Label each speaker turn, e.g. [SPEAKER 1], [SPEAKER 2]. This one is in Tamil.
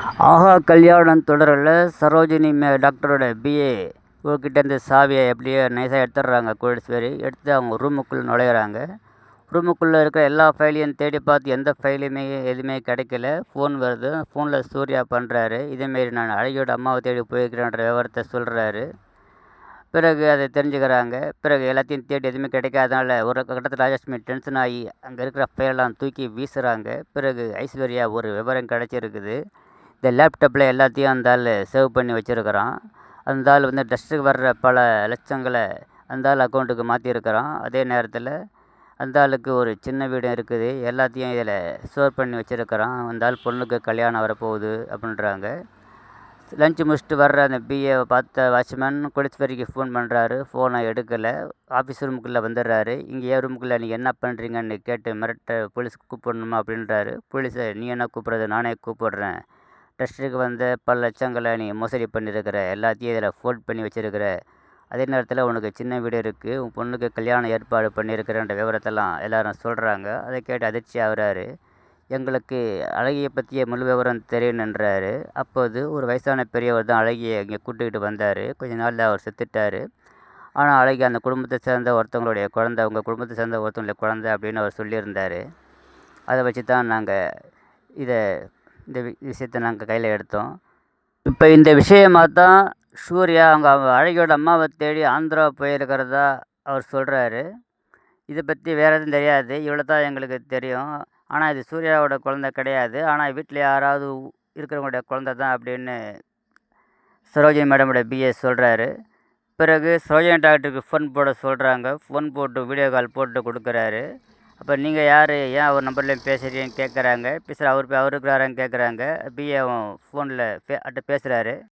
[SPEAKER 1] ஆஹா கல்யாணம் தொடரில் சரோஜினி டாக்டரோட பிஏ இவர்கிட்டேருந்து சாவியை எப்படியோ நைஸாக எடுத்துடுறாங்க கோடீஸ்வரி. எடுத்து அவங்க ரூமுக்குள்ளே நுழையிறாங்க. ரூமுக்குள்ளே இருக்கிற எல்லா ஃபைலையும் தேடி பார்த்து எந்த ஃபைலையுமே எதுவுமே கிடைக்கல. ஃபோன் வருது. ஃபோனில் சூர்யா பண்ணுறாரு. இதேமாரி நான் அழகியோட அம்மாவை தேடி போயிருக்கிறேன்ற விவரத்தை சொல்கிறாரு. பிறகு அதை தெரிஞ்சுக்கிறாங்க. பிறகு எல்லாத்தையும் தேடி எதுவுமே கிடைக்காதனால ஒரு கட்டத்தில் ராஜலட்சுமி டென்ஷன் ஆகி அங்கே இருக்கிற ஃபைலெல்லாம் தூக்கி வீசுகிறாங்க. பிறகு ஐஸ்வர்யா ஒரு விவரம் கிடச்சிருக்குது. இந்த லேப்டாப்பில் எல்லாத்தையும் அந்த ஆள் சேவ் பண்ணி வச்சுருக்கிறான். அந்த ஆள் வந்து டஸ்ட்டுக்கு வர்ற பல லட்சங்களை அந்த ஆள் அக்கௌண்ட்டுக்கு மாற்றிருக்கிறான். அதே நேரத்தில் அந்த ஆளுக்கு ஒரு சின்ன வீடு இருக்குது. எல்லாத்தையும் இதில் ஸ்டோர் பண்ணி வச்சுருக்கிறான். அந்த ஆள் பொண்ணுக்கு கல்யாணம் வரப்போகுது அப்படின்றாங்க. லஞ்சு முடிச்சுட்டு வர்ற அந்த பிஏவை பார்த்த வாட்ச்மேன் கோடீஸ்வரிக்கு ஃபோன் பண்ணுறாரு. ஃபோனை எடுக்கலை. ஆஃபீஸ் ரூமுக்குள்ளே வந்துடுறாரு. இங்கே ஏன் ரூமுக்குள்ளே நீங்கள் என்ன பண்ணுறீங்கன்னு கேட்டு மிரட்ட போலீஸ்க்கு கூப்பிடணுமா அப்படின்றாரு. போலீஸை நீ என்ன கூப்பிட்றது, நானே கூப்பிடுறேன். டஸ்ட்டுக்கு வந்த பல லட்சங்களை நீ மோசடி பண்ணியிருக்கிற, எல்லாத்தையும் இதில் ஃபோல்ட் பண்ணி வச்சுருக்கிற. அதே நேரத்தில் உனக்கு சின்ன வீடு இருக்குது, உன் பொண்ணுக்கு கல்யாணம் ஏற்பாடு பண்ணியிருக்கிறன்ற விவரத்தெல்லாம் எல்லாரும் சொல்கிறாங்க. அதை கேட்டு அதிர்ச்சி ஆகுறாரு. எங்களுக்கு அழகியை பற்றிய முழு விவரம் தெரியணுன்றாரு. அப்போது ஒரு வயசான பெரியவர் தான் அழகியை இங்கே கூட்டிக்கிட்டு வந்தார். கொஞ்ச நாளில் அவர் செத்துட்டார். ஆனால் அழகி அந்த குடும்பத்தை சேர்ந்த ஒருத்தவங்களுடைய குழந்தை, உங்கள் குடும்பத்தை சேர்ந்த ஒருத்தவங்களுடைய குழந்தை அப்படின்னு அவர் சொல்லியிருந்தார். அதை வச்சு தான் நாங்கள் இந்த விஷயத்தை நாங்கள் கையில் எடுத்தோம். இப்போ இந்த விஷயமாக தான் சூர்யா அவங்க அழகியோட அம்மாவை தேடி ஆந்திரா போயிருக்கிறதா அவர் சொல்கிறாரு. இதை பற்றி வேறு எதுவும் தெரியாது, இவ்வளோ தான் எங்களுக்கு தெரியும். ஆனால் இது சூர்யாவோட குழந்தை கிடையாது, ஆனால் வீட்டில் யாராவது இருக்கிறவங்களுடைய குழந்தை தான் அப்படின்னு சரோஜினி மேடமோட பிஏ சொல்கிறாரு. பிறகு சரோஜினி டாக்டருக்கு ஃபோன் போட சொல்கிறாங்க. ஃபோன் போட்டு வீடியோ கால் போட்டு கொடுக்குறாரு. அப்போ நீங்கள் யார், ஏன் அவர் நம்பர்லேயும் பேசுகிறீங்கன்னு கேட்குறாங்க. அவரு இருக்கிறாரான்னு கேட்குறாங்க. பிஏ ஃபோனில் பேசுகிறாரு.